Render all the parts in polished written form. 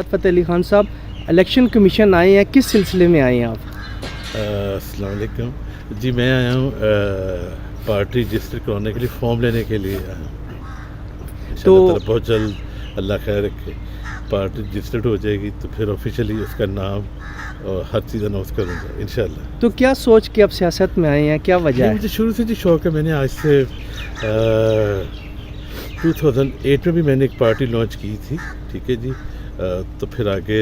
فتح علی خان صاحب election commission آئے ہیں, کس سلسلے میں آئے ہیں آپ؟ السلام علیکم جی, میں آیا ہوں پارٹی رجسٹر کرانے کے لیے, فارم لینے کے لیے آیا ہوں. تو بہت جلد اللہ خیر رکھے پارٹی رجسٹرڈ ہو جائے گی تو پھر آفیشیلی اس کا نام اور ہر چیز اناؤنس کروں گا انشاءاللہ. تو کیا سوچ کے آپ سیاست میں آئے ہیں, کیا وجہ ہے؟ مجھے شروع سے جی شوق ہے. میں نے آج سے 2008 میں بھی میں نے ایک پارٹی لانچ کی تھی, ٹھیک ہے جی. تو پھر آگے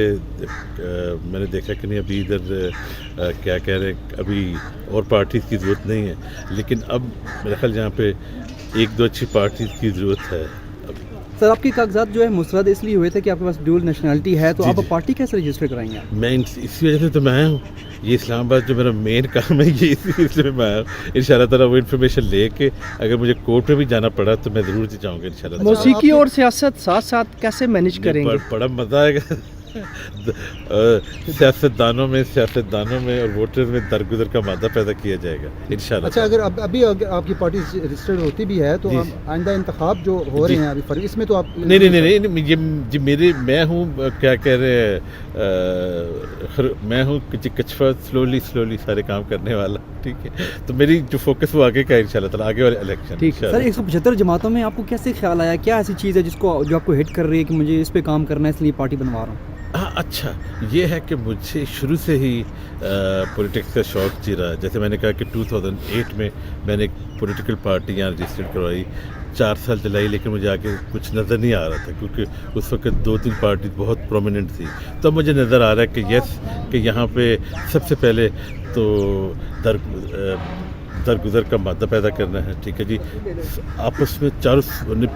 میں نے دیکھا کہ نہیں ابھی ادھر کیا کہہ رہے ہیں, ابھی اور پارٹیز کی ضرورت نہیں ہے, لیکن اب میرا خیال یہاں پہ ایک دو اچھی پارٹیز کی ضرورت ہے. سر آپ کے کاغذات جو ہے مسترد اس لیے ہوئے تھے کہ آپ کے پاس ڈیول نیشنلٹی ہے, تو جی آپ جی. پارٹی کیسے رجسٹر کرائیں گے؟ میں اسی وجہ سے تو میں آیا ہوں. یہ اسلام آباد جو میرا مین کام ہے یہ اسی سلسلے میں میں آیا ہوں. ان شاء اللہ تعالیٰ وہ انفارمیشن لے کے اگر مجھے کورٹ میں بھی جانا پڑا تو میں ضرور جاؤں گا ان شاء اللہ. موسیقی اور سیاست ساتھ ساتھ کیسے مینیج کریں گے؟ بڑا مزہ آئے گا. سیاستدانوں میں اور ووٹرز میں درگزر کا مادہ پیدا کیا جائے گا انشاءاللہ. اچھا, اگر ابھی آپ کی پارٹی رجسٹرڈ ہوتی بھی ہے تو آئندہ انتخاب جو ہو رہے ہیں ابھی فرق اس میں تو آپ نہیں یہ جی میں ہوں کیا کہہ رہے ہیں, میں ہوں کچھوا سلولی سارے کام کرنے والا, ٹھیک ہے. تو میری جو فوکس وہ آگے کا ہے انشاءاللہ تعالیٰ, آگے والے الیکشن. ٹھیک ہے سر 175 جماعتوں میں آپ کو کیسے خیال آیا, کیا ایسی چیز ہے جو آپ کو ہٹ کر رہی ہے کہ مجھے اس پہ کام کرنا ہے اس لیے پارٹی بنوا رہا ہوں؟ اچھا, یہ ہے کہ مجھے شروع سے ہی پولیٹکس کا شوق چیرا. جیسے میں نے کہا کہ 2008 میں نے ایک پولیٹیکل پارٹی یہاں رجسٹرڈ کروائی, 4 سال چلائی, لیکن مجھے آگے کچھ نظر نہیں آ رہا تھا کیونکہ اس وقت 2-3 پارٹیز بہت پرومیننٹ تھی. تب مجھے نظر آ رہا ہے کہ یس کہ یہاں پہ سب سے پہلے تو درگزر کا مادہ پیدا کرنا ہے, ٹھیک ہے جی. آپس میں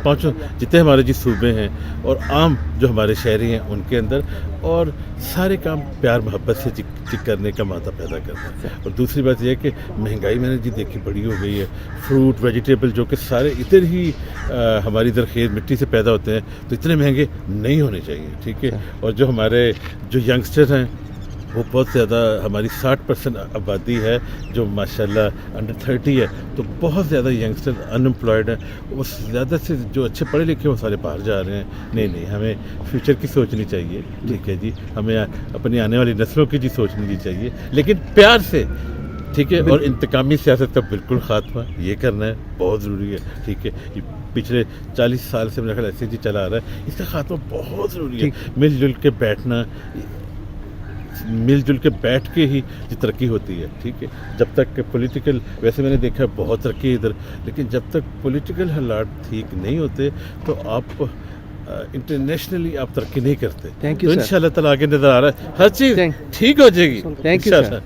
5 جتنے ہمارے جی صوبے ہیں اور عام جو ہمارے شہری ہیں ان کے اندر, اور سارے کام پیار محبت سے کرنے کا مادہ پیدا کرنا ہے. اور دوسری بات یہ ہے کہ مہنگائی میں نے جی دیکھی بڑی ہو گئی ہے. فروٹ ویجیٹیبل جو کہ سارے ادھر ہی ہماری زرخیز مٹی سے پیدا ہوتے ہیں تو اتنے مہنگے نہیں ہونے چاہیے, ٹھیک ہے. اور جو ہمارے جو ینگسٹر ہیں وہ بہت زیادہ, ہماری 60% آبادی ہے جو ماشاءاللہ انڈر 30 ہے, تو بہت زیادہ ینگسٹر ان امپلائڈ ہیں. وہ زیادہ سے جو اچھے پڑھے لکھے وہ سارے باہر جا رہے ہیں. نہیں ہمیں فیوچر کی سوچنی چاہیے, ٹھیک ہے جی. ہمیں اپنی آنے والی نسلوں کی جی سوچنی چاہیے, لیکن پیار سے, ٹھیک ہے. اور انتقامی سیاست کا بالکل خاتمہ یہ کرنا ہے, بہت ضروری ہے, ٹھیک ہے. پچھلے 40 سال سے میرا خیال ایسے جی چلا آ رہا ہے, اس کا خاتمہ بہت ضروری ہے. مل جل کے بیٹھنا, مل جل کے بیٹھ کے ہی جو ترقی ہوتی ہے, ٹھیک ہے. جب تک کہ پولیٹیکل, ویسے میں نے دیکھا ہے بہت ترقی ادھر, لیکن جب تک پولیٹیکل حالات ٹھیک نہیں ہوتے تو آپ انٹرنیشنلی آپ ترقی نہیں کرتے. تھینک یو ان شاء اللہ تعالیٰ آگے نظر آ رہا ہے ہر چیز ٹھیک ہو جائے گی. Thank you sir.